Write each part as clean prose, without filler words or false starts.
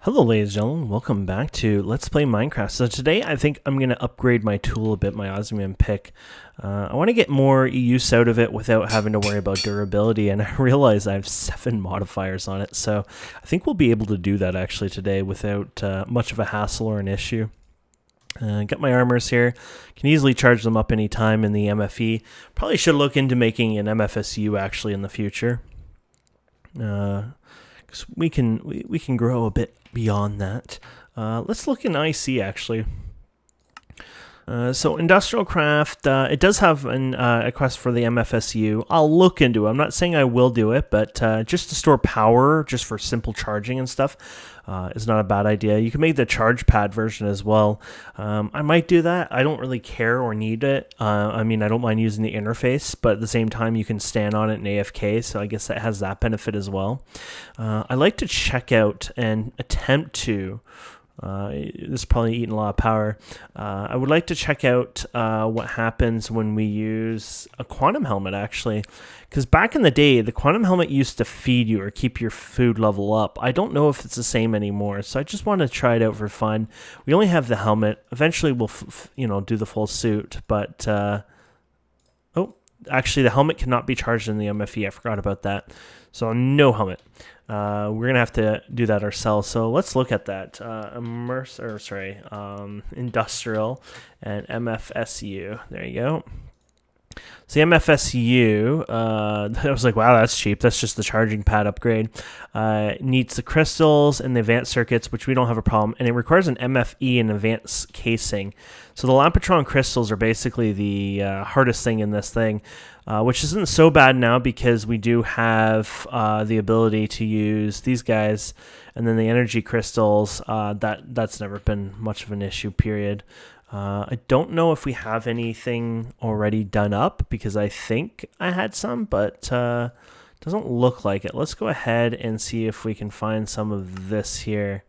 Hello ladies and gentlemen, welcome back to Let's Play Minecraft. So today I think I'm going to upgrade my tool a bit, my osmium pick. I want to get more use out of it without having to worry about durability, and I realize I have 7 modifiers on it, so I think we'll be able to do that actually today without much of a hassle or an issue. Got my armors here, can easily charge them up anytime in the MFE. Probably should look into making an MFSU actually in the future. Because we can grow a bit beyond that. Let's look in IC actually. So Industrial Craft, it does have a quest for the MFSU. I'll look into it. I'm not saying I will do it, but just to store power, just for simple charging and stuff, is not a bad idea. You can make the charge pad version as well. I might do that. I don't really care or need it. I mean, I don't mind using the interface, but at the same time, you can stand on it in AFK, so I guess that has that benefit as well. I like to check out and attempt to this is probably eating a lot of power. I would like to check out what happens when we use a quantum helmet, actually. Because back in the day, the quantum helmet used to feed you or keep your food level up. I don't know if it's the same anymore, so I just want to try it out for fun. We only have the helmet. Eventually, we'll do the full suit, but... oh, actually, the helmet cannot be charged in the MFE. I forgot about that. So no helmet. We're going to have to do that ourselves. So let's look at that. Industrial and MFSU. There you go. So the MFSU, I was like, wow, that's cheap. That's just the charging pad upgrade. Needs the crystals and the advanced circuits, which we don't have a problem. And it requires an MFE and advanced casing. So the Lampatron crystals are basically the hardest thing in this thing, which isn't so bad now because we do have the ability to use these guys. And then the energy crystals, that's never been much of an issue, period. I don't know if we have anything already done up because I think I had some, but doesn't look like it. Let's go ahead and see if we can find some of this here.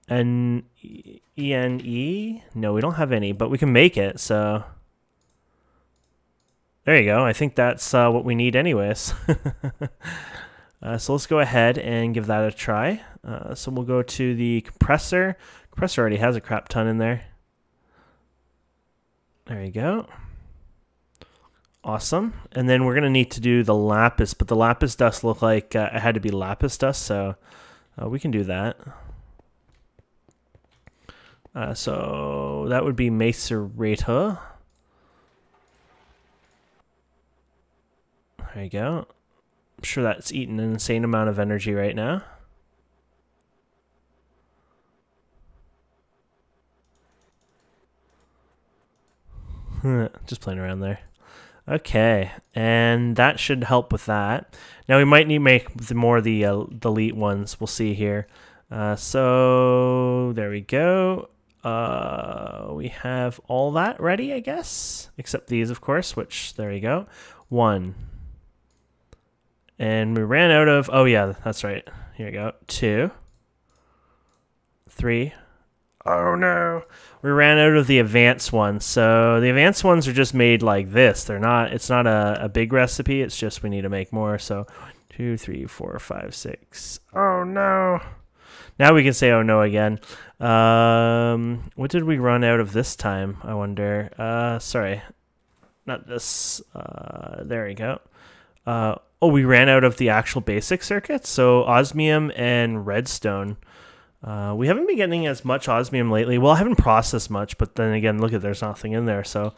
And ENE? No, we don't have any, but we can make it, so... There you go. I think that's what we need anyways. So let's go ahead and give that a try. So we'll go to the compressor. Compressor already has a crap ton in there. There you go. Awesome. And then we're going to need to do the lapis, but the lapis dust looked like it had to be lapis dust, so we can do that. So that would be Macerata. There you go. I'm sure that's eating an insane amount of energy right now. Just playing around there. Okay, and that should help with that. Now we might need to make more of the elite ones. We'll see here. So there we go. We have all that ready, I guess, except these, of course. Which there you go. 1. And we ran out of. Oh yeah, that's right. Here we go. 2. 3. Oh no, we ran out of the advanced ones. So the advanced ones are just made like this. They're not, it's not a big recipe. It's just we need to make more. So 2, 3, 4, 5, 6. Oh no. Now we can say oh no again. What did we run out of this time? I wonder. Sorry, not this. There we go. Oh, we ran out of the actual basic circuits. So osmium and redstone. We haven't been getting as much osmium lately. Well, I haven't processed much, but then again, look at there's nothing in there. So,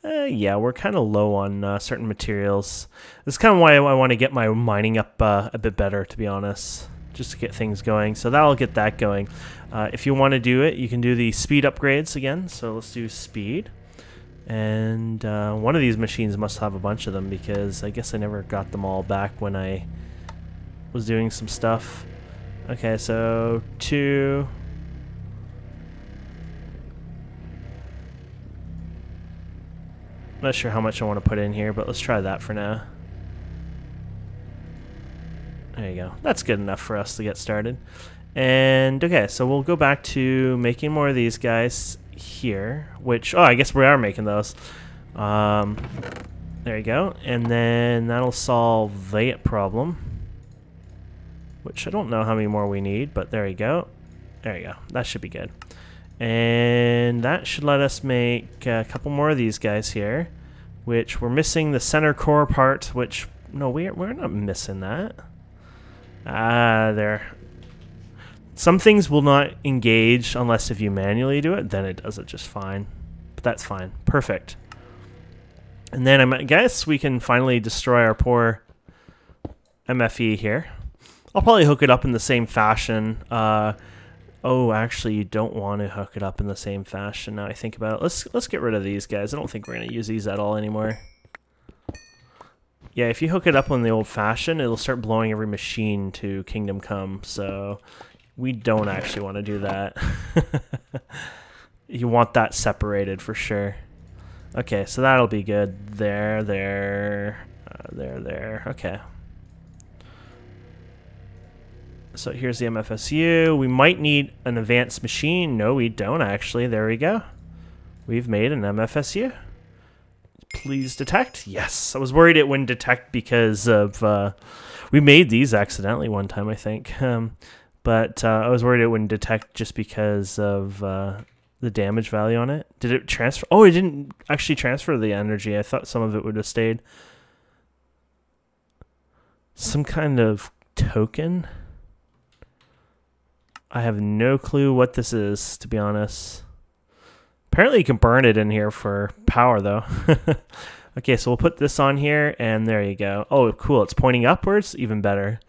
yeah, we're kind of low on certain materials. This is kind of why I want to get my mining up a bit better, to be honest, just to get things going. So that'll get that going. If you want to do it, you can do the speed upgrades again. So let's do speed. And one of these machines must have a bunch of them because I guess I never got them all back when I was doing some stuff. Okay, so 2. Not sure how much I want to put in here, but let's try that for now. There you go. That's good enough for us to get started. And okay, so we'll go back to making more of these guys here, which, oh, I guess we are making those. There you go. And then that'll solve that problem. Which I don't know how many more we need, but there you go. There you go. That should be good. And that should let us make a couple more of these guys here, which we're missing the center core part, which, no, we're not missing that. There. Some things will not engage unless if you manually do it, then it does it just fine. But that's fine. Perfect. And then I guess we can finally destroy our poor MFE here. I'll probably hook it up in the same fashion. Oh, actually, you don't want to hook it up in the same fashion. Now I think about it. Let's get rid of these guys. I don't think we're going to use these at all anymore. Yeah, if you hook it up on the old fashion, it'll start blowing every machine to Kingdom Come. So we don't actually want to do that. You want that separated for sure. Okay, so that'll be good. There. Okay. So here's the MFSU. We might need an advanced machine. No, we don't actually. There we go. We've made an MFSU. Please detect. Yes. I was worried it wouldn't detect because of... we made these accidentally one time, I think. But I was worried it wouldn't detect just because of the damage value on it. Did it transfer? Oh, it didn't actually transfer the energy. I thought some of it would have stayed. Some kind of token? I have no clue what this is, to be honest. Apparently you can burn it in here for power, though. Okay, so we'll put this on here, and there you go. Oh, cool. It's pointing upwards. Even better.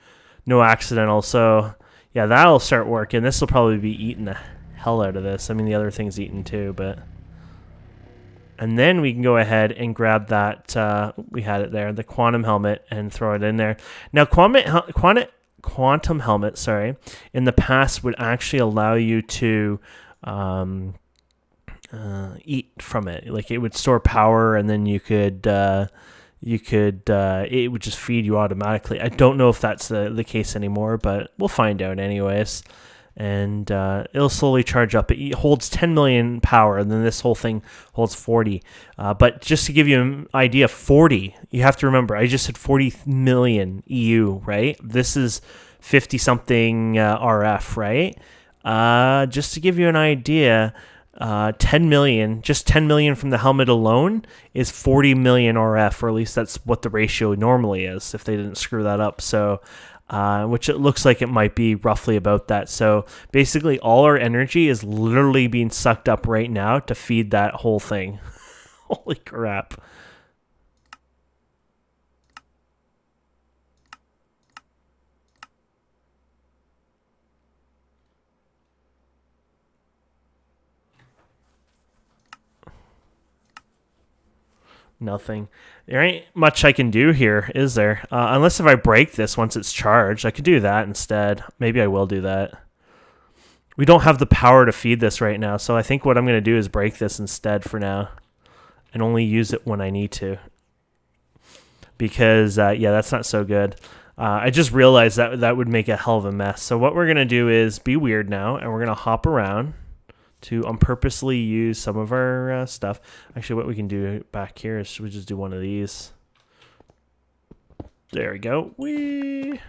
No accidental. So, yeah, that'll start working. This will probably be eating the hell out of this. I mean, the other thing's eaten too, but... And then we can go ahead and grab that, we had it there, the quantum helmet, and throw it in there. Now, quantum helmet, sorry, in the past would actually allow you to eat from it. Like it would store power, and then it would just feed you automatically. I don't know if that's the case anymore, but we'll find out anyways. And it'll slowly charge up. It holds 10 million power, and then this whole thing holds 40. But just to give you an idea, 40, you have to remember, I just said 40 million EU, right? This is 50-something RF, right? Just to give you an idea, 10 million, just 10 million from the helmet alone is 40 million RF, or at least that's what the ratio normally is, if they didn't screw that up. So... which it looks like it might be roughly about that. So basically all our energy is literally being sucked up right now to feed that whole thing. Holy crap. Nothing. There ain't much I can do here, is there? Unless if I break this once it's charged. I could do that instead. Maybe I will do that. We don't have the power to feed this right now, so I think what I'm going to do is break this instead for now. And only use it when I need to. Because, yeah, that's not so good. I just realized that that would make a hell of a mess. So what we're going to do is be weird now, and we're going to hop around to purposely use some of our stuff. Actually, what we can do back here is we just do one of these. There we go. Whee!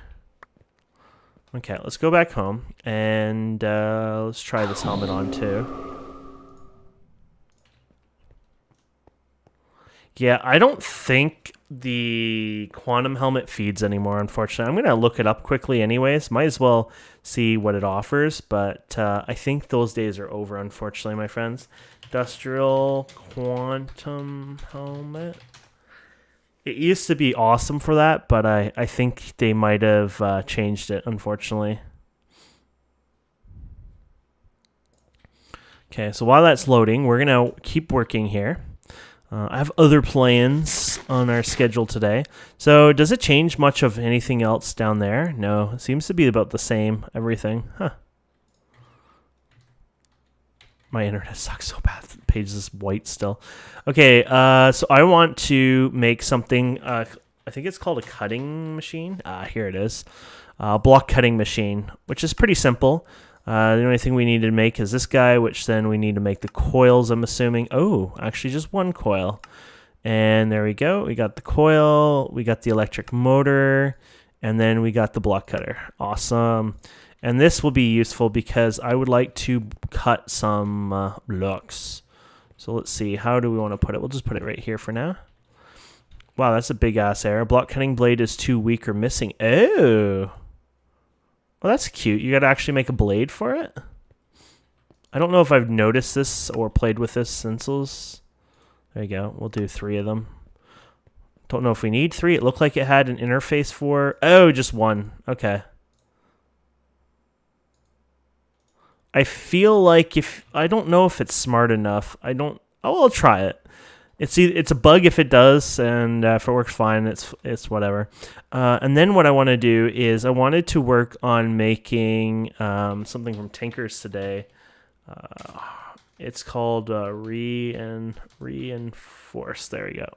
Okay, let's go back home, and let's try this helmet on too. Yeah, I don't think the quantum helmet feeds anymore, unfortunately. I'm going to look it up quickly anyways. Might as well see what it offers, but I think those days are over, unfortunately, my friends. Industrial quantum helmet. It used to be awesome for that, but I think they might have changed it, unfortunately. Okay, so while that's loading, we're going to keep working here. I have other plans on our schedule today. So does it change much of anything else down there? No, it seems to be about the same, everything. Huh. My internet sucks so bad. The page is white still. Okay, so I want to make something, I think it's called a cutting machine. Here it is. Block cutting machine, which is pretty simple. The only thing we need to make is this guy, which then we need to make the coils, I'm assuming. Oh, actually just one coil. And there we go. We got the coil, we got the electric motor, and then we got the block cutter. Awesome. And this will be useful because I would like to cut some blocks. So let's see, how do we want to put it? We'll just put it right here for now. Wow, that's a big ass error. Block cutting blade is too weak or missing. Oh. Well, that's cute. You got to actually make a blade for it? I don't know if I've noticed this or played with this stencils. There you go. We'll do 3 of them. Don't know if we need 3. It looked like it had an interface for... Oh, just 1. Okay. I feel like if... I don't know if it's smart enough. I don't... Oh, I'll try it. It's a bug if it does, and if it works fine, it's whatever. And then what I want to do is I wanted to work on making something from Tinkers today. It's called reinforce. There we go.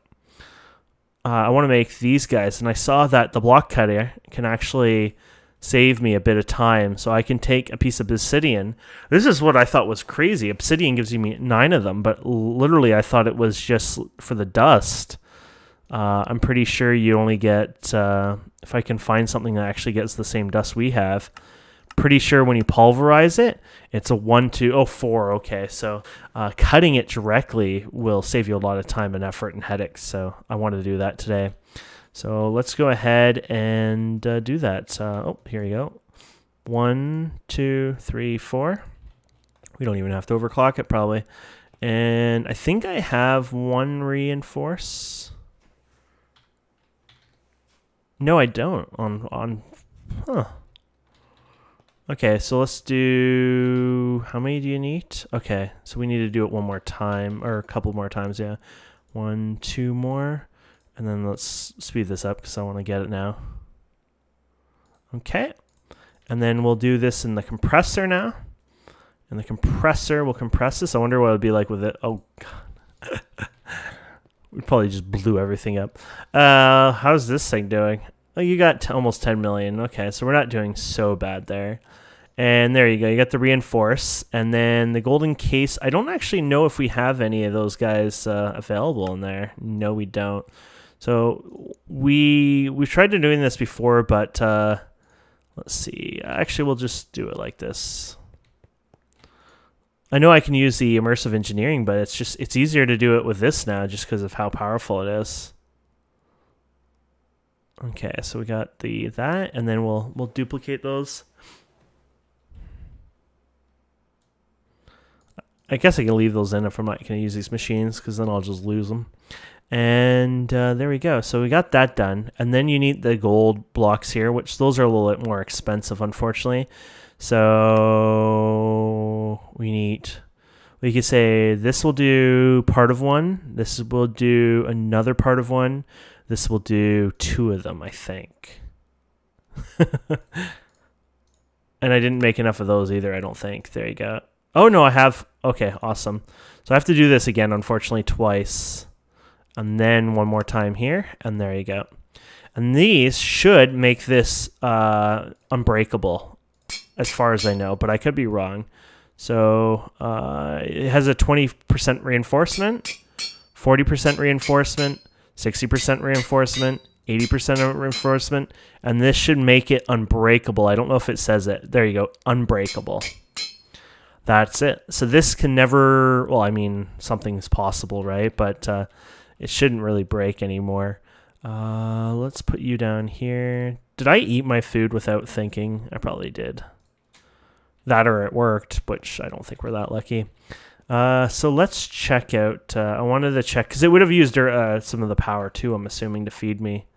I want to make these guys, and I saw that the block cutter can actually save me a bit of time, so I can take a piece of obsidian. This is what I thought was crazy. Obsidian gives me 9 of them, but literally I thought it was just for the dust. I'm pretty sure you only get, if I can find something that actually gets the same dust we have, pretty sure when you pulverize it, it's a 1, 2, 4. Okay, so cutting it directly will save you a lot of time and effort and headaches, so I wanted to do that today. So let's go ahead and do that. Oh, here you go. 1, 2, 3, 4. We don't even have to overclock it probably. And I think I have 1 reinforce. No, I don't. Huh. Okay, so let's do... How many do you need? Okay, so we need to do it one more time, or a couple more times, yeah. 1, 2 more. And then let's speed this up because I want to get it now. Okay. And then we'll do this in the compressor now. And the compressor will compress this. I wonder what it would be like with it. Oh, God. We probably just blew everything up. How's this thing doing? Oh, you got almost 10 million. Okay, so we're not doing so bad there. And there you go. You got the reinforce. And then the golden case. I don't actually know if we have any of those guys available in there. No, we don't. So we've tried to doing this before, but let's see. Actually, we'll just do it like this. I know I can use the immersive engineering, but it's easier to do it with this now just because of how powerful it is. Okay, so we got that, and then we'll duplicate those. I guess I can leave those in if I'm not going to use these machines, because then I'll just lose them. And there we go. So we got that done. And then you need the gold blocks here, which those are a little bit more expensive, unfortunately. So we could say this will do part of 1. This will do another part of 1. This will do 2 of them, I think. And I didn't make enough of those either, I don't think. There you go. Oh, no, I have. Okay, awesome. So I have to do this again, unfortunately, twice. And then one more time here, and there you go. And these should make this unbreakable, as far as I know, but I could be wrong. So it has a 20% reinforcement, 40% reinforcement, 60% reinforcement, 80% reinforcement, and this should make it unbreakable. I don't know if it says it. There you go, unbreakable. That's it. So this can never, well, I mean, something's possible, right? But it shouldn't really break anymore. Let's put you down here. Did I eat my food without thinking? I probably did. That or it worked, which I don't think we're that lucky. So let's check out. I wanted to check, because it would have used some of the power too, I'm assuming, to feed me.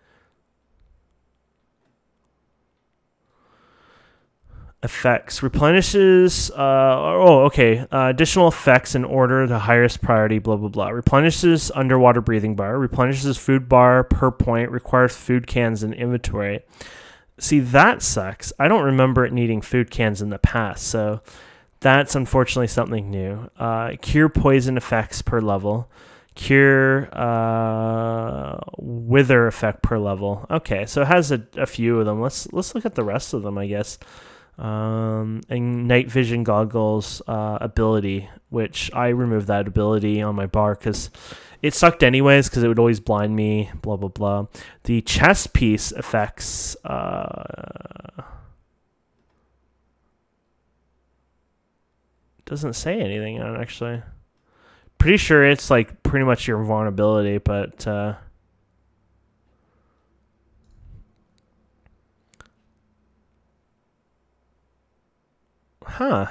Effects. Replenishes, additional effects in order, the highest priority, blah, blah, blah. Replenishes underwater breathing bar. Replenishes food bar per point. Requires food cans in inventory. See, that sucks. I don't remember it needing food cans in the past, so that's unfortunately something new. Cure poison effects per level. Cure wither effect per level. Okay, so it has a few of them. Let's look at the rest of them, I guess. And night vision goggles ability, which I removed that ability on my bar because it sucked anyways, because it would always blind me, blah, blah, blah. The chest piece effects, Doesn't say anything on it, actually. Pretty sure it's like pretty much your vulnerability, but huh.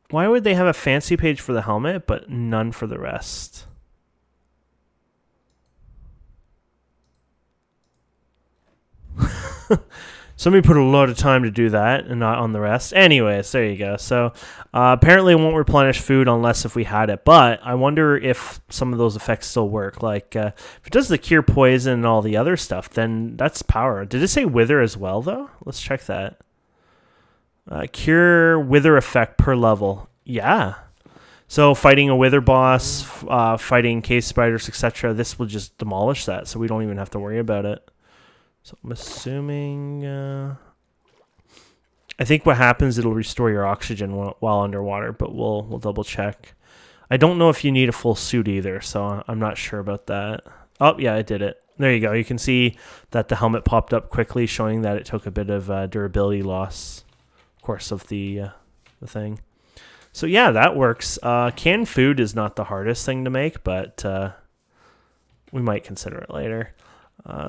Why would they have a fancy page for the helmet, but none for the rest? Somebody put a lot of time to do that and not on the rest. Anyways, there you go. So apparently it won't replenish food unless if we had it. But I wonder if some of those effects still work. Like if it does the cure poison and all the other stuff, then that's power. Did it say wither as well, though? Let's check that. Cure wither effect per level. Yeah. So fighting a wither boss, fighting cave spiders, etc., this will just demolish that. So we don't even have to worry about it. So I'm assuming, I think what happens, it'll restore your oxygen while underwater, but we'll double check. I don't know if you need a full suit either, so I'm not sure about that. Oh, yeah, I did it. There you go. You can see that the helmet popped up quickly, showing that it took a bit of durability loss, of course, of the thing. So yeah, that works. Canned food is not the hardest thing to make, but we might consider it later.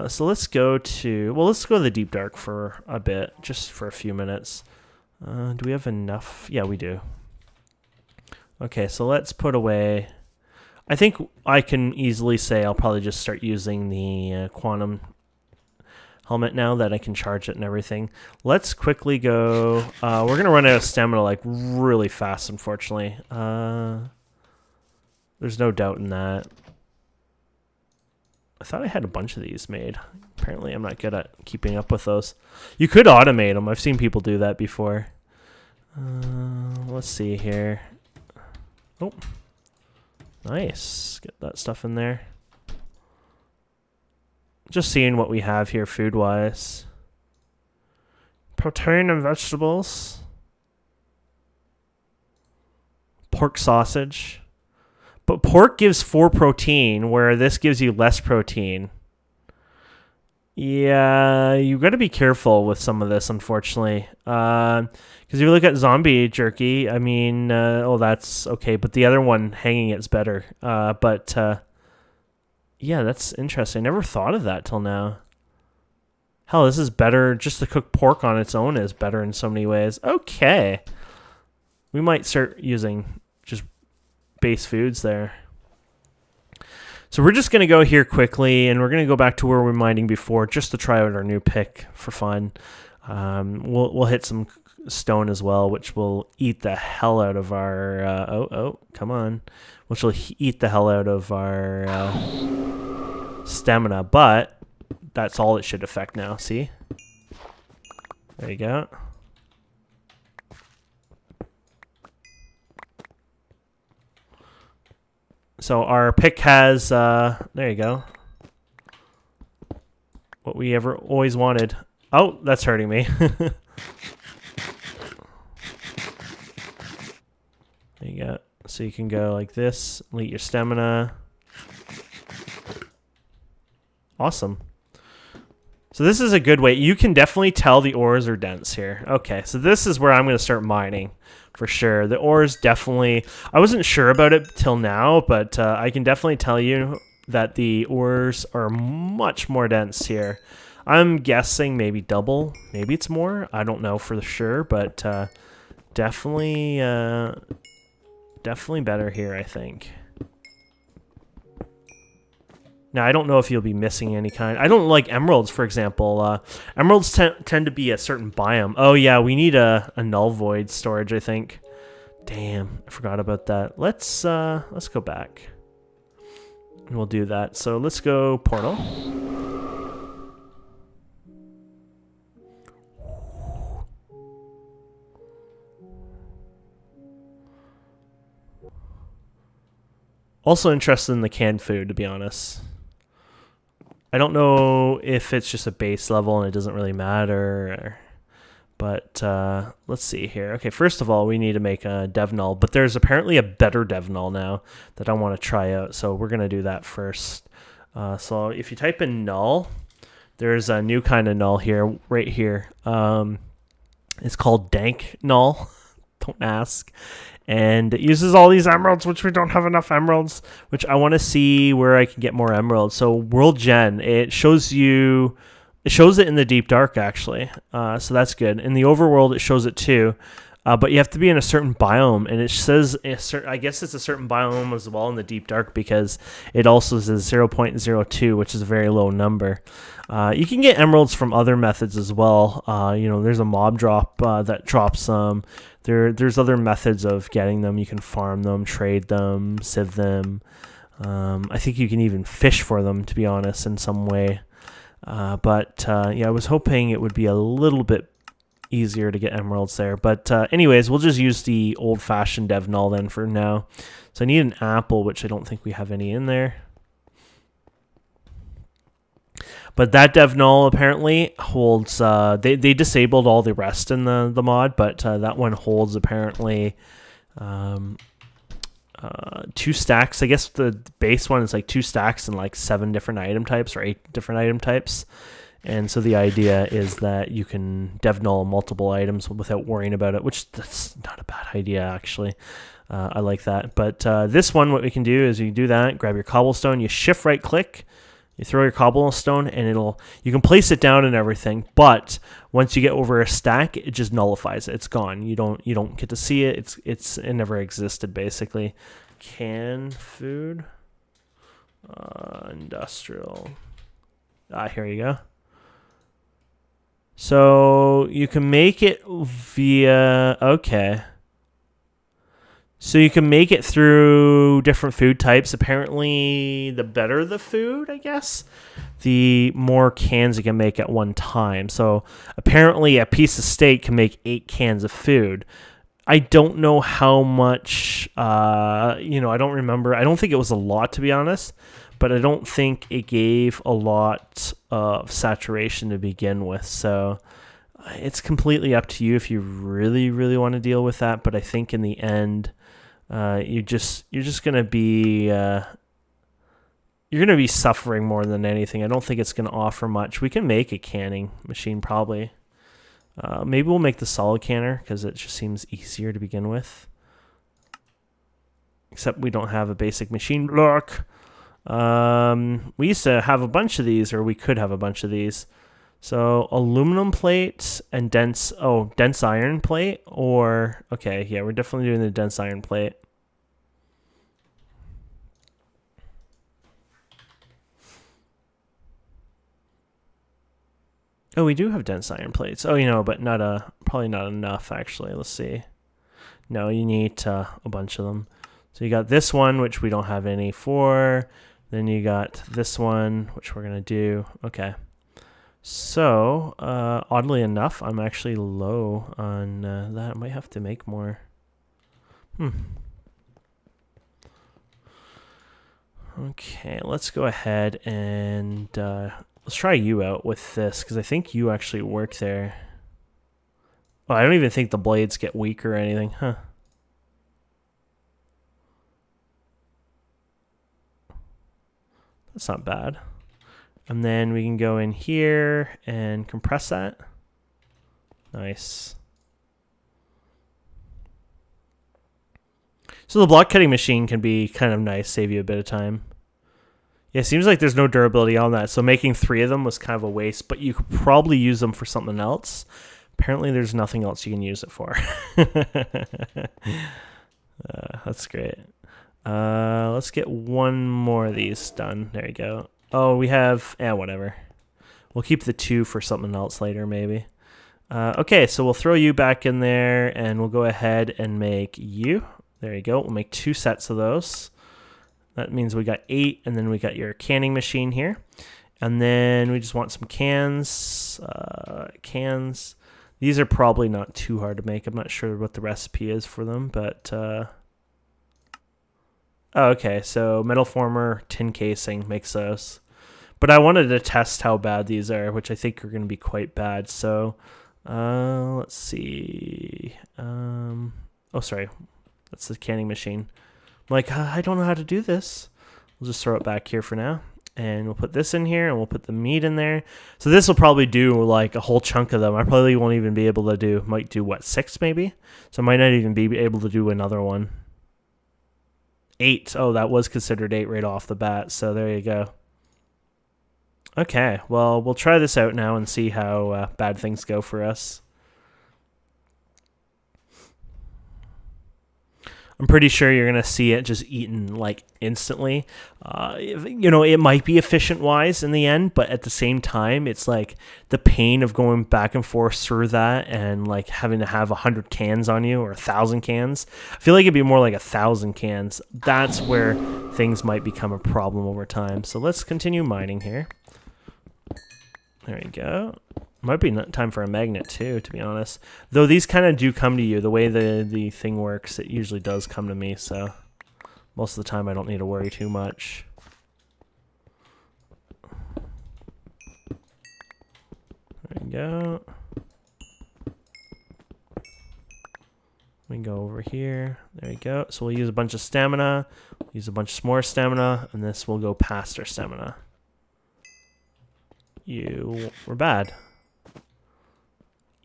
So let's go to the deep dark for a bit, just for a few minutes. Do we have enough? Yeah, we do. Okay, so let's put away. I think I can easily say I'll probably just start using the quantum helmet now that I can charge it and everything. Let's quickly go. We're going to run out of stamina like really fast, unfortunately. There's no doubt in that. I thought I had a bunch of these made. Apparently, I'm not good at keeping up with those. You could automate them. I've seen people do that before. Let's see here. Oh, nice. Get that stuff in there. Just seeing what we have here food-wise. Protein and vegetables. Pork sausage. But pork gives 4 protein, where this gives you less protein. Yeah, you got to be careful with some of this, unfortunately. Because if you look at zombie jerky, I mean, that's okay. But the other one, hanging it's better. Yeah, that's interesting. I never thought of that till now. Hell, this is better. Just to cook pork on its own is better in so many ways. Okay. We might start using just base foods there. So we're just going to go here quickly, and we're going to go back to where we were mining before just to try out our new pick for fun. We'll hit some stone as well, which will eat the hell out of our... come on. Which will eat the hell out of our stamina, but that's all it should affect now, see? There you go. So our pick has, there you go. What we ever always wanted. Oh, that's hurting me. There you go. So you can go like this, eat your stamina. Awesome. So this is a good way. You can definitely tell the ores are dense here. Okay, so this is where I'm going to start mining for sure. The ores definitely... I wasn't sure about it till now, but I can definitely tell you that the ores are much more dense here. I'm guessing maybe double. Maybe it's more. I don't know for sure, but definitely better here, I think. Now, I don't know if you'll be missing any kind. I don't like emeralds, for example. Emeralds tend to be a certain biome. Oh, yeah, we need a null void storage, I think. Damn, I forgot about that. Let's go back. And we'll do that. So let's go portal. Also interested in the canned food, to be honest. I don't know if it's just a base level and it doesn't really matter, but let's see here. Okay, first of all, we need to make a dev null, but there's apparently a better dev null now that I want to try out, so we're going to do that first. So if you type in null, there's a new kind of null here, right here. It's called Dank Null. Don't ask. And it uses all these emeralds, which we don't have enough emeralds, which I want to see where I can get more emeralds. So World Gen, it shows it in the deep dark, actually. So that's good. In the overworld, it shows it too. But you have to be in a certain biome, and it says, I guess it's a certain biome as well in the deep dark, because it also says 0.02, which is a very low number. You can get emeralds from other methods as well. There's a mob drop that drops them. There's other methods of getting them. You can farm them, trade them, sieve them. I think you can even fish for them, to be honest, in some way. I was hoping it would be a little bit easier to get emeralds there. But anyways, we'll just use the old-fashioned dev null then for now. So I need an apple, which I don't think we have any in there. But that dev null apparently holds, they disabled all the rest in the mod, but that one holds apparently 2 stacks. I guess the base one is like 2 stacks and like 7 different item types or 8 different item types. And so the idea is that you can dev null multiple items without worrying about it, which that's not a bad idea, actually. I like that. But this one, what we can do is you can do that, grab your cobblestone, you shift right click, you throw your cobblestone, and you can place it down and everything. But once you get over a stack, it just nullifies it. It's gone. You don't get to see it. It never existed, basically. Canned food, industrial. Here you go. So you can make it via, okay. So you can make it through different food types. Apparently, the better the food, I guess, the more cans you can make at one time. So apparently a piece of steak can make 8 cans of food. I don't know how much, I don't remember. I don't think it was a lot, to be honest. But I don't think it gave a lot of saturation to begin with. So it's completely up to you if you really, really want to deal with that. But I think in the end, you're just gonna be suffering more than anything. I don't think it's gonna offer much. We can make a canning machine probably. Maybe we'll make the solid canner because it just seems easier to begin with. Except we don't have a basic machine block. We used to have a bunch of these, or we could have a bunch of these. So aluminum plate and dense iron plate, or okay, yeah, we're definitely doing the dense iron plate. Oh, we do have dense iron plates. Oh, but probably not enough actually. Let's see. No, you need a bunch of them. So you got this one, which we don't have any for. Then you got this one, which we're going to do. Okay. So, oddly enough, I'm actually low on that. I might have to make more. Okay, let's go ahead and let's try you out with this, because I think you actually work there. Oh, I don't even think the blades get weaker or anything. Huh. That's not bad. And then we can go in here and compress that. Nice. So the block cutting machine can be kind of nice, save you a bit of time. Yeah, it seems like there's no durability on that. So making 3 of them was kind of a waste, but you could probably use them for something else. Apparently there's nothing else you can use it for. That's great. Let's get one more of these done. There you go. Oh, we have, whatever. We'll keep the 2 for something else later, maybe. Okay, so we'll throw you back in there, and we'll go ahead and make you. There you go. We'll make 2 sets of those. That means we got 8, and then we got your canning machine here. And then we just want some cans. Cans. These are probably not too hard to make. I'm not sure what the recipe is for them, but... okay, so metal former, tin casing makes those. But I wanted to test how bad these are, which I think are going to be quite bad. So, let's see. Oh, sorry. That's the canning machine. I'm like, I don't know how to do this. We'll just throw it back here for now. And we'll put this in here, and we'll put the meat in there. So this will probably do like a whole chunk of them. I probably won't even be able to do, might do what, 6 maybe? So I might not even be able to do another one. 8. Oh, that was considered 8 right off the bat. So there you go. Okay, well, we'll try this out now and see how bad things go for us. I'm pretty sure you're going to see it just eaten like instantly. You know, it might be efficient wise in the end, but at the same time, it's like the pain of going back and forth through that and like having to have 100 cans on you or 1,000 cans. I feel like it'd be more like 1,000 cans. That's where things might become a problem over time. So let's continue mining here. There we go. Might be time for a magnet too, to be honest. Though these kind of do come to you. The way the thing works, it usually does come to me, so most of the time I don't need to worry too much. There we go. We can go over here. There we go. So we'll use a bunch of stamina, use a bunch more stamina, and this will go past our stamina. You were bad.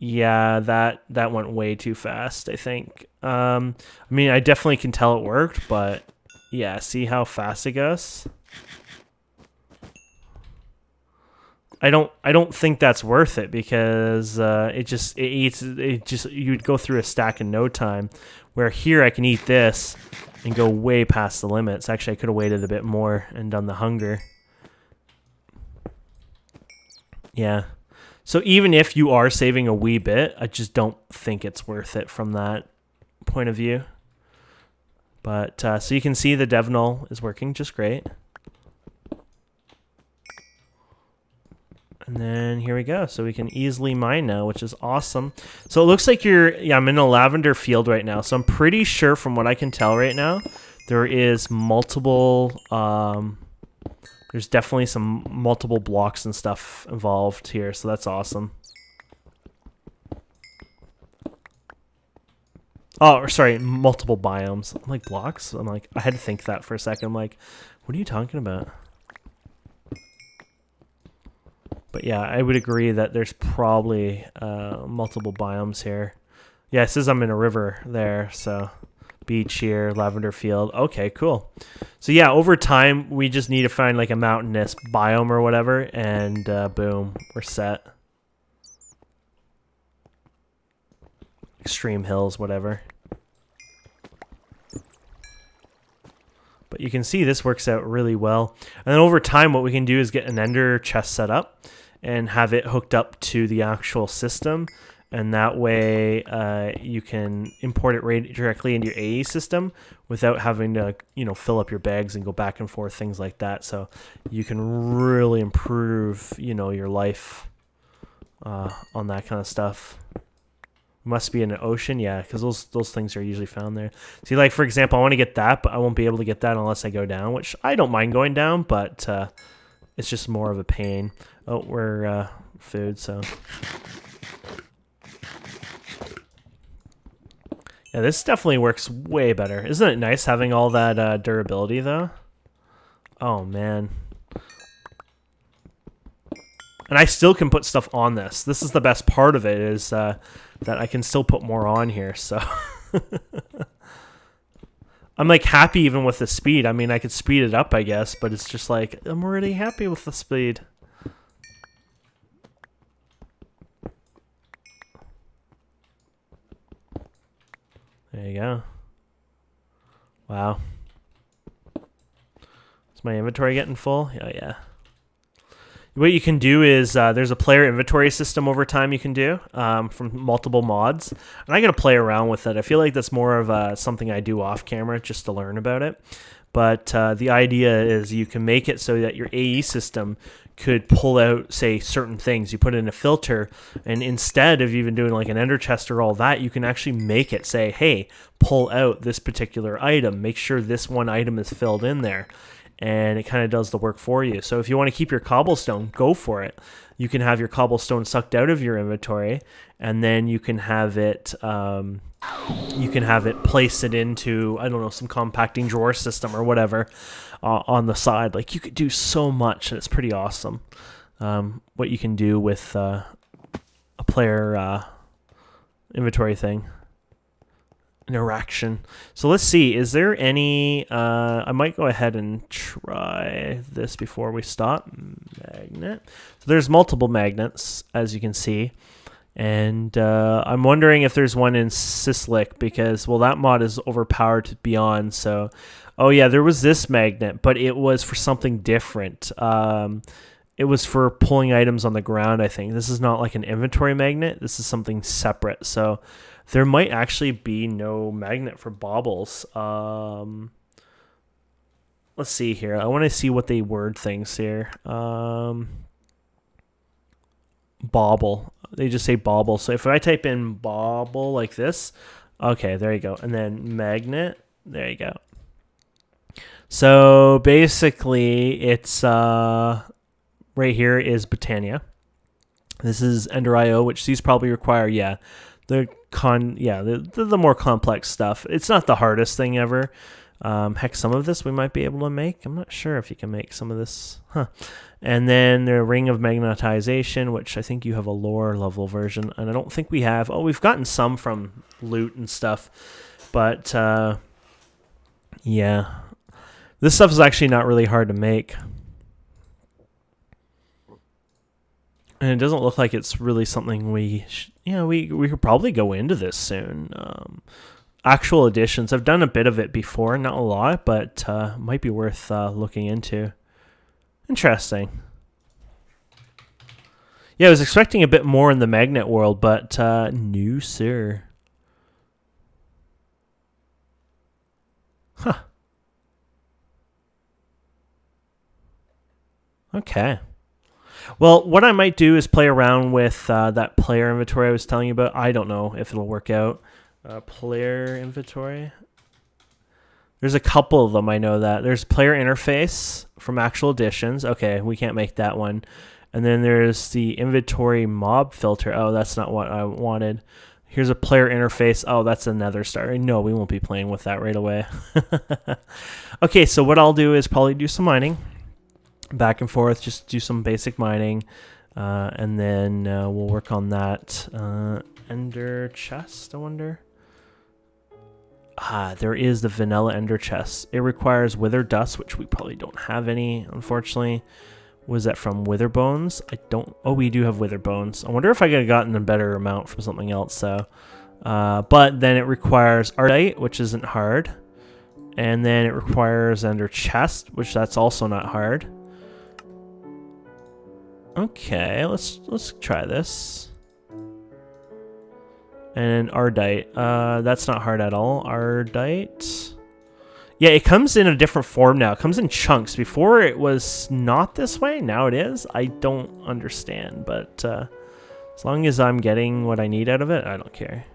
Yeah, that went way too fast, I think. I mean, I definitely can tell it worked, but yeah, see how fast it goes? I don't think that's worth it because you'd go through a stack in no time. Where here I can eat this and go way past the limits. Actually, I could have waited a bit more and done the hunger. Yeah. So even if you are saving a wee bit, I just don't think it's worth it from that point of view. But so you can see the dev null is working just great. And then here we go. So we can easily mine now, which is awesome. So it looks like I'm in a lavender field right now. So I'm pretty sure from what I can tell right now, there is multiple... there's definitely some multiple blocks and stuff involved here, so that's awesome. Oh, sorry, multiple biomes. I'm like, blocks? I'm like, I had to think that for a second. I'm like, what are you talking about? But yeah, I would agree that there's probably multiple biomes here. Yeah, it says I'm in a river there, so... Beach here, lavender field. Okay, cool. So yeah, over time, we just need to find like a mountainous biome or whatever, and boom, we're set. Extreme hills, whatever. But you can see this works out really well. And then over time, what we can do is get an ender chest set up and have it hooked up to the actual system. And that way you can import it right directly into your AE system without having to, fill up your bags and go back and forth, things like that. So you can really improve, your life on that kind of stuff. Must be in an ocean, yeah, because those things are usually found there. See, like, for example, I want to get that, but I won't be able to get that unless I go down, which I don't mind going down, but it's just more of a pain. Oh, we're food, so... Yeah, this definitely works way better. Isn't it nice having all that durability, though? Oh, man. And I still can put stuff on this. This is the best part of it, is that I can still put more on here, so... I'm, like, happy even with the speed. I mean, I could speed it up, I guess, but it's just like, I'm already happy with the speed. There you go. Wow. Is my inventory getting full? Oh, yeah. What you can do is there's a player inventory system over time you can do from multiple mods. And I got to play around with it. I feel like that's more of something I do off camera just to learn about it. But the idea is you can make it so that your AE system could pull out, say, certain things. You put in a filter, and instead of even doing like an ender chest or all that, you can actually make it say, hey, pull out this particular item. Make sure this one item is filled in there. and it kind of does the work for you. So if you want to keep your cobblestone, go for it. You can have your cobblestone sucked out of your inventory, and then you can have it place it into, I don't know, some compacting drawer system or whatever on the side. Like, you could do so much, and it's pretty awesome what you can do with a player inventory thing. Interaction. So let's see, is there any I might go ahead and try this before we stop. Magnet. So there's multiple magnets, as you can see, and I'm wondering if there's one in Sislic, because, well, that mod is overpowered beyond. So, oh yeah, there was this magnet, but it was for something different. It was for pulling items on the ground, I think. This is not like an inventory magnet. This is something separate. So there might actually be no magnet for baubles. Let's see here. I want to see what they word things here. Bauble. They just say bauble. So if I type in bauble like this, okay, there you go. And then magnet, there you go. So basically, it's right here is Botania. This is Ender.io, which these probably require, the more complex stuff. It's not the hardest thing ever. Heck, some of this we might be able to make. I'm not sure if you can make some of this. And then the Ring of Magnetization, which I think you have a lower level version, and I don't think we have. Oh, we've gotten some from loot and stuff, but yeah, this stuff is actually not really hard to make. And it doesn't look like it's really something we could probably go into this soon. Actual editions, I've done a bit of it before, not a lot, but might be worth looking into. Interesting. Yeah, I was expecting a bit more in the magnet world, but no, sir. Huh. Okay. Well, what I might do is play around with that player inventory I was telling you about. I don't know if it'll work out. Player inventory. There's a couple of them, I know that. There's player interface from actual editions. Okay, we can't make that one. And then there's the inventory mob filter. Oh, that's not what I wanted. Here's a player interface. Oh, that's another star. No, we won't be playing with that right away. Okay, so what I'll do is probably do some mining. Back and forth, just do some basic mining, and then we'll work on that ender chest, I wonder. There is the vanilla ender chest. It requires wither dust, which we probably don't have any, unfortunately. Was that from wither bones? Oh, we do have wither bones. I wonder if I could have gotten a better amount from something else, so. But then it requires ardite, which isn't hard. And then it requires ender chest, which that's also not hard. Okay, let's try this. And ardite, that's not hard at all. Ardite, yeah, it comes in a different form now. It comes in chunks. Before it was not this way. Now it is. I don't understand, but as long as I'm getting what I need out of it, I don't care.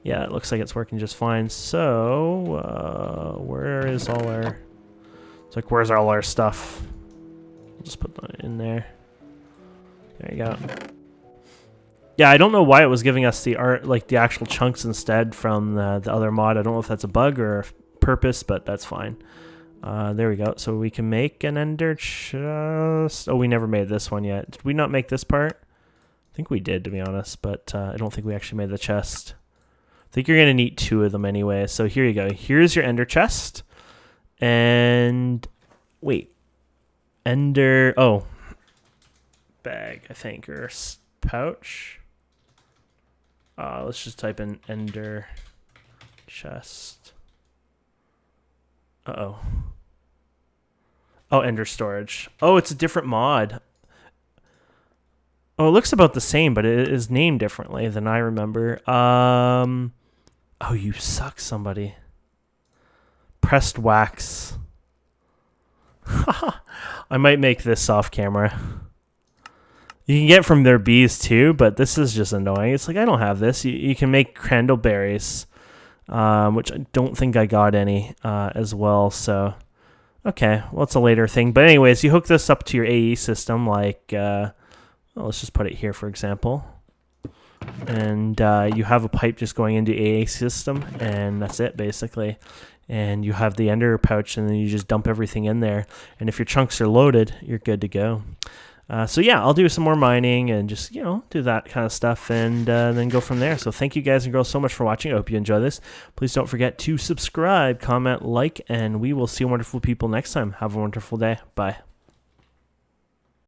Yeah, it looks like it's working just fine. So where is all our? It's like, where's all our stuff? Just put that in there. There you go. Yeah, I don't know why it was giving us the the actual chunks instead from the other mod. I don't know if that's a bug or a purpose, but that's fine. There we go. So we can make an ender chest. Oh, we never made this one yet. Did we not make this part? I think we did, to be honest, but I don't think we actually made the chest. I think you're going to need 2 of them anyway. So here you go. Here's your ender chest. And wait. Ender, bag, I think, or pouch. Let's just type in ender chest. Oh, ender storage. Oh, it's a different mod. Oh, it looks about the same, but it is named differently than I remember. Oh, you suck, somebody. Pressed wax. I might make this off camera. You can get from their bees too, but this is just annoying. It's like, I don't have this. You can make cranberries. which I don't think I got any as well. So, okay, well, it's a later thing. But anyways, you hook this up to your AE system, like, well, let's just put it here, for example. And you have a pipe just going into AA system, and that's it, basically. And you have the ender pouch, and then you just dump everything in there. And if your chunks are loaded, you're good to go. So yeah, I'll do some more mining and just, do that kind of stuff and then go from there. So thank you guys and girls so much for watching. I hope you enjoy this. Please don't forget to subscribe, comment, like, and we will see wonderful people next time. Have a wonderful day. Bye.